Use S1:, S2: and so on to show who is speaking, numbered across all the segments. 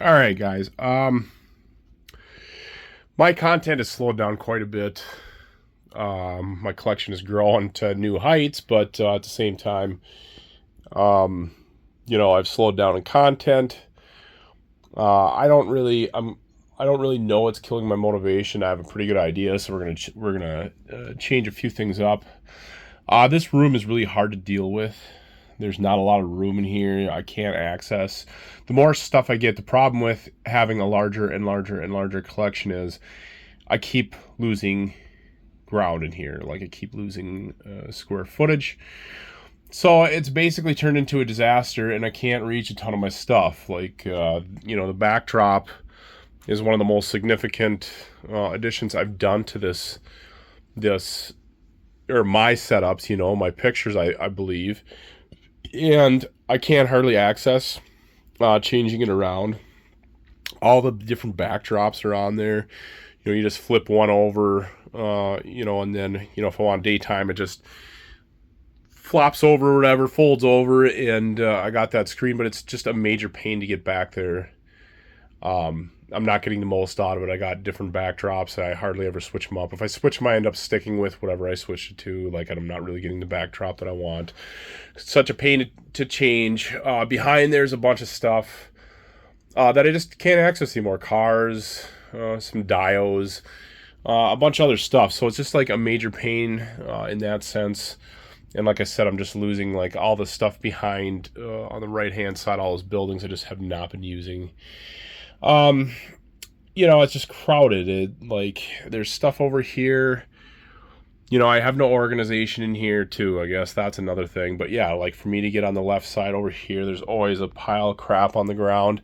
S1: All right, guys. My content has slowed down quite a bit. My collection has grown to new heights, but at the same time, um, I've slowed down in content. I don't really know what's killing my motivation. I have a pretty good idea, so we're gonna change a few things up. This room is really hard to deal with. There's not a lot of room in here. I can't access. The more stuff I get, the problem with having a larger and larger and larger collection is I keep losing ground in here. Like I keep losing square footage. So it's basically turned into a disaster, and I can't reach a ton of my stuff. The backdrop is one of the most significant additions I've done to this or my setups. My pictures, I believe, and I can't hardly access changing it around. All the different backdrops are on there. You just flip one over, and then, if I want daytime, it just flops over or whatever, folds over, and I got that screen, but it's just a major pain to get back there. I'm not getting the most out of it. I got different backdrops, and I hardly ever switch them up. If I switch them, I end up sticking with whatever I switch it to. Like, I'm not really getting the backdrop that I want. It's such a pain to change. Behind there's a bunch of stuff that I just can't access anymore. Cars, some diodes, a bunch of other stuff. So it's just like a major pain in that sense. And like I said, I'm just losing like all the stuff behind on the right hand side, all those buildings I just have not been using. Um, it's just crowded. Like there's stuff over here. I have no organization in here too. I guess that's another thing. But yeah, like for me to get on the left side over here, there's always a pile of crap on the ground.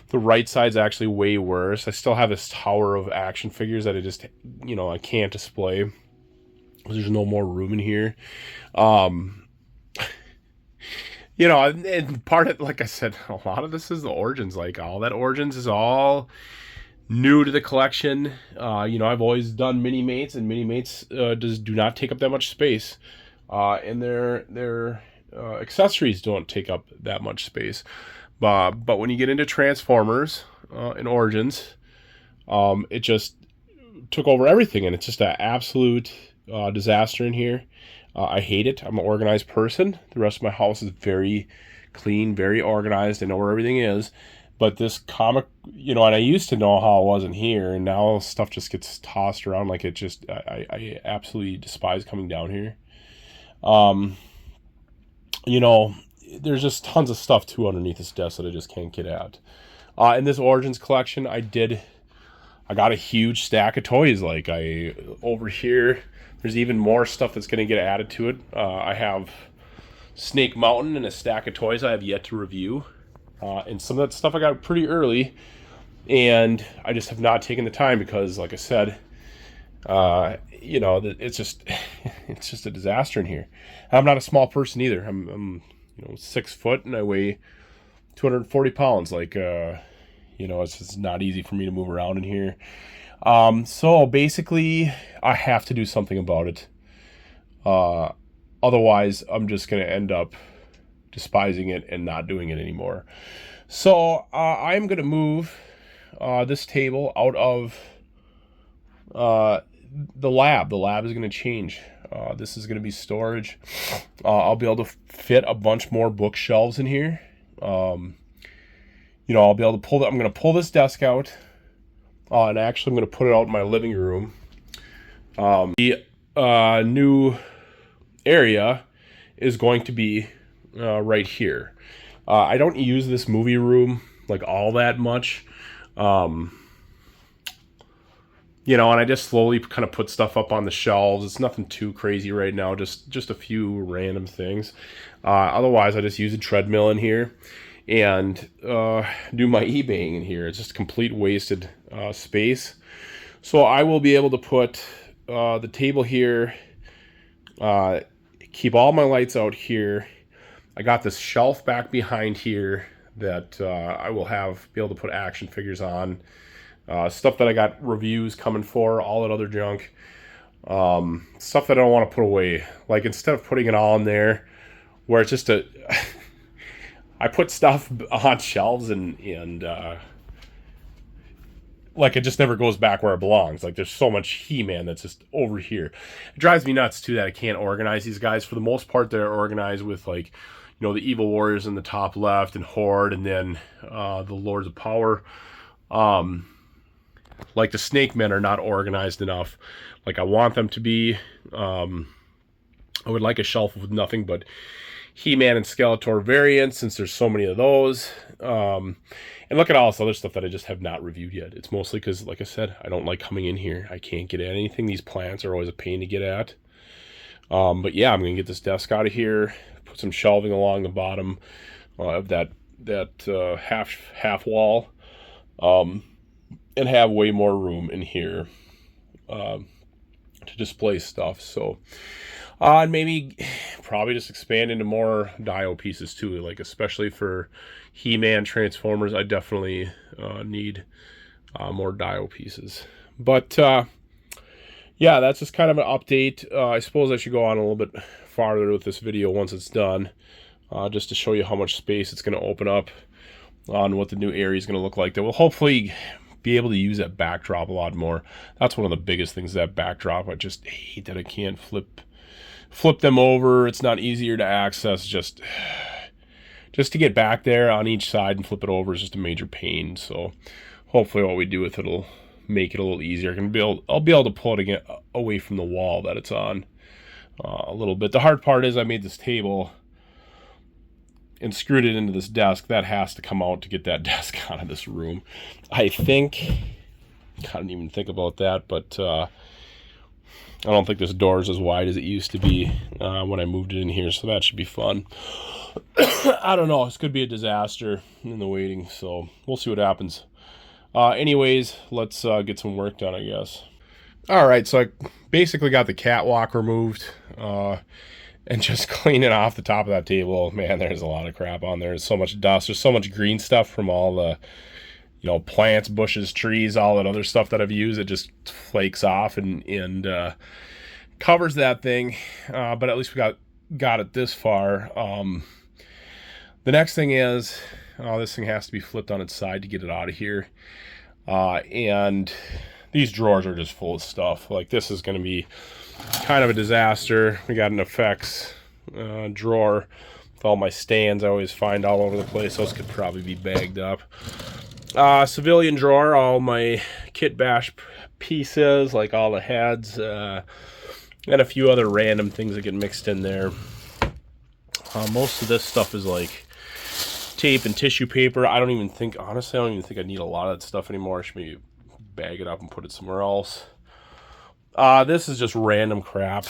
S1: The right side's actually way worse. I still have this tower of action figures that I can't display. There's no more room in here. Um, and part of, like I said, a lot of this is the Origins. Like all that Origins is all new to the collection. I've always done mini mates, and mini mates do not take up that much space, and their accessories don't take up that much space. But when you get into Transformers and Origins, it just took over everything, and it's just an absolute disaster in here. I hate it. I'm an organized person. The rest of my house is very clean, very organized. I know where everything is. But this comic, and I used to know how it was in here, and now stuff just gets tossed around like it just, I absolutely despise coming down here. Um, you know, there's just tons of stuff too underneath this desk that I just can't get at. In this Origins collection, I got a huge stack of toys. Over here, there's even more stuff that's going to get added to it. I have Snake Mountain and a stack of toys I have yet to review. And some of that stuff I got pretty early, and I just have not taken the time because, like I said, it's just it's just a disaster in here. I'm not a small person either. I'm 6 foot and I weigh 240 pounds. It's just not easy for me to move around in here. So basically, I have to do something about it. Uh, Otherwise, I'm just gonna end up despising it and not doing it anymore. So I'm gonna move this table out of uh, the lab. The lab is gonna change. This is gonna be storage. I'll be able to fit a bunch more bookshelves in here. Um, I'll be able to pull. I'm gonna pull this desk out, and actually, I'm gonna put it out in my living room. The new area is going to be right here. I don't use this movie room like all that much. Um, and I just slowly kind of put stuff up on the shelves. It's nothing too crazy right now, just a few random things. Otherwise, I just use a treadmill in here and do my eBaying in here. It's just complete wasted space. So I will be able to put the table here, keep all my lights out here. I got this shelf back behind here that I will be able to put action figures on. Stuff that I got reviews coming for, all that other junk. Stuff that I don't want to put away. Like instead of putting it all in there, where it's just I put stuff on shelves and like it just never goes back where it belongs. Like there's so much He-Man that's just over here. It drives me nuts too that I can't organize these guys. For the most part, they're organized with like, you know, the Evil Warriors in the top left and Horde, and then the Lords of Power. Like the Snake Men are not organized enough like I want them to be. I would like a shelf with nothing but He-Man and Skeletor variants, since there's so many of those. And look at all this other stuff that I just have not reviewed yet. It's mostly because, like I said, I don't like coming in here. I can't get at anything. These plants are always a pain to get at. But yeah, I'm going to get this desk out of here, put some shelving along the bottom of that half wall, and have way more room in here to display stuff. So, and maybe probably just expand into more Dio pieces too, like especially for He-Man Transformers. I definitely need more Dio pieces. But yeah, that's just kind of an update. I suppose I should go on a little bit farther with this video once it's done, just to show you how much space it's going to open up on what the new area is going to look like. That will hopefully be able to use that backdrop a lot more. That's one of the biggest things, that backdrop. I just hate that I can't flip them over. It's not easier to access. Just to get back there on each side and flip it over is just a major pain. So hopefully what we do with it will make it a little easier. I'll be able to pull it again away from the wall that it's on a little bit. The hard part is I made this table and screwed it into this desk. That has to come out to get that desk out of this room, I think. I didn't even think about that, but I don't think this door is as wide as it used to be when I moved it in here, so that should be fun. I don't know. This could be a disaster in the waiting, so we'll see what happens. Anyways, let's get some work done, I guess. All right, so I basically got the catwalk removed and just cleaning off the top of that table. Man, there's a lot of crap on there. There's so much dust. There's so much green stuff from all the, you know, plants, bushes, trees, all that other stuff that I've used. It just flakes off and covers that thing. But at least we got it this far. The next thing is, this thing has to be flipped on its side to get it out of here. And these drawers are just full of stuff. Like, this is going to be kind of a disaster. We got an effects drawer with all my stands I always find all over the place. Those could probably be bagged up. Civilian drawer, all my Kit Bash pieces, like all the heads, and a few other random things that get mixed in there. Most of this stuff is like tape and tissue paper. Honestly, I don't even think I need a lot of that stuff anymore. I should maybe bag it up and put it somewhere else. This is just random crap.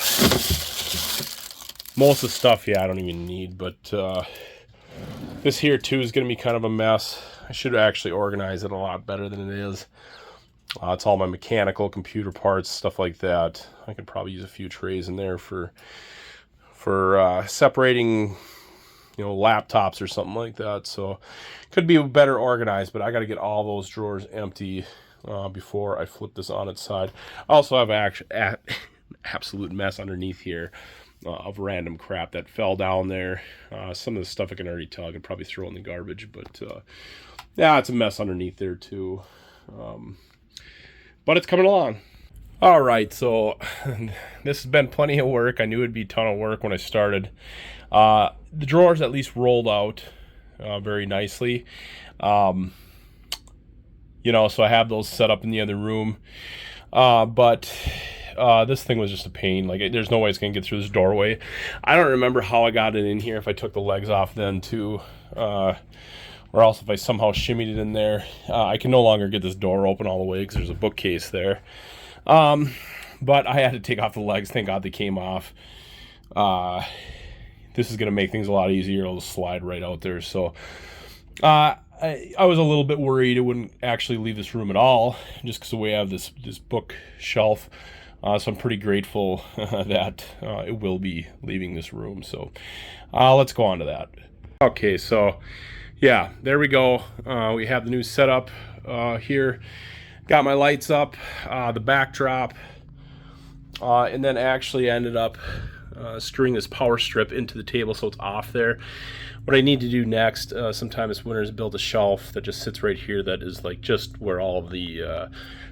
S1: Most of the stuff, yeah, I don't even need, but this here too is going to be kind of a mess. I should actually organize it a lot better than it is. It's all my mechanical computer parts, stuff like that. I could probably use a few trays in there for separating, you know, laptops or something like that. So could be better organized, but I got to get all those drawers empty before I flip this on its side. I also have an absolute mess underneath here of random crap that fell down there. Some of the stuff I can already tell I could probably throw in the garbage, but yeah, it's a mess underneath there too. But it's coming along. All right, so this has been plenty of work. I knew it'd be a ton of work when I started. The drawers at least rolled out very nicely. You know, so I have those set up in the other room. But this thing was just a pain. Like, there's no way it's going to get through this doorway. I don't remember how I got it in here, if I took the legs off then too. Or else if I somehow shimmied it in there. I can no longer get this door open all the way because there's a bookcase there. But I had to take off the legs. Thank God they came off. This is going to make things a lot easier. It'll slide right out there. So I was a little bit worried it wouldn't actually leave this room at all, just because the way I have this bookshelf. So I'm pretty grateful that it will be leaving this room. So let's go on to that. Okay, so yeah, there we go. We have the new setup here. Got my lights up, the backdrop, and then actually ended up screwing this power strip into the table so it's off there. What I need to do next sometime this winter is build a shelf that just sits right here that is like just where all of the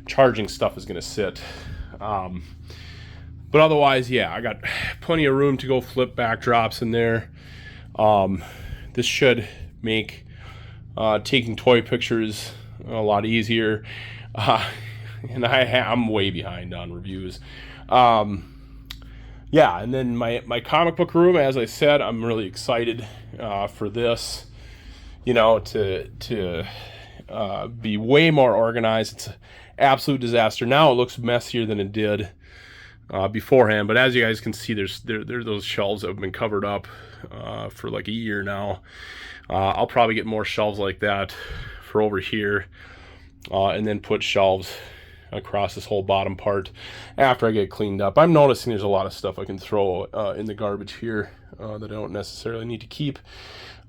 S1: charging stuff is going to sit. But otherwise, yeah, I got plenty of room to go flip backdrops in there. This should make taking toy pictures a lot easier. And I'm way behind on reviews. Yeah, and then my comic book room, as I said, I'm really excited for this, to be way more organized. It's an absolute disaster. Now it looks messier than it did beforehand, but as you guys can see, there's those shelves that have been covered up for like a year now. I'll probably get more shelves like that for over here, and then put shelves across this whole bottom part after I get cleaned up. I'm noticing there's a lot of stuff I can throw in the garbage here that I don't necessarily need to keep.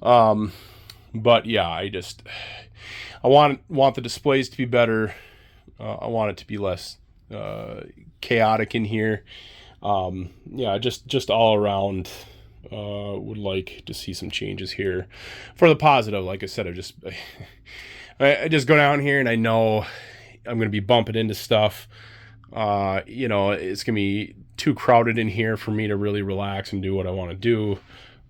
S1: But yeah, I want the displays to be better. I want it to be less chaotic in here. Yeah, just all around would like to see some changes here for the positive. Like I said, I just go down here and I know I'm going to be bumping into stuff. It's going to be too crowded in here for me to really relax and do what I want to do.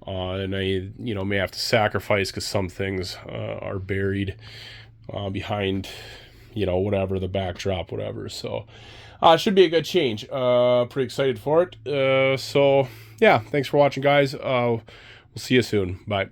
S1: And I, may have to sacrifice because some things are buried behind, whatever, the backdrop, whatever. So it should be a good change. Pretty excited for it. So, yeah, thanks for watching, guys. We'll see you soon. Bye.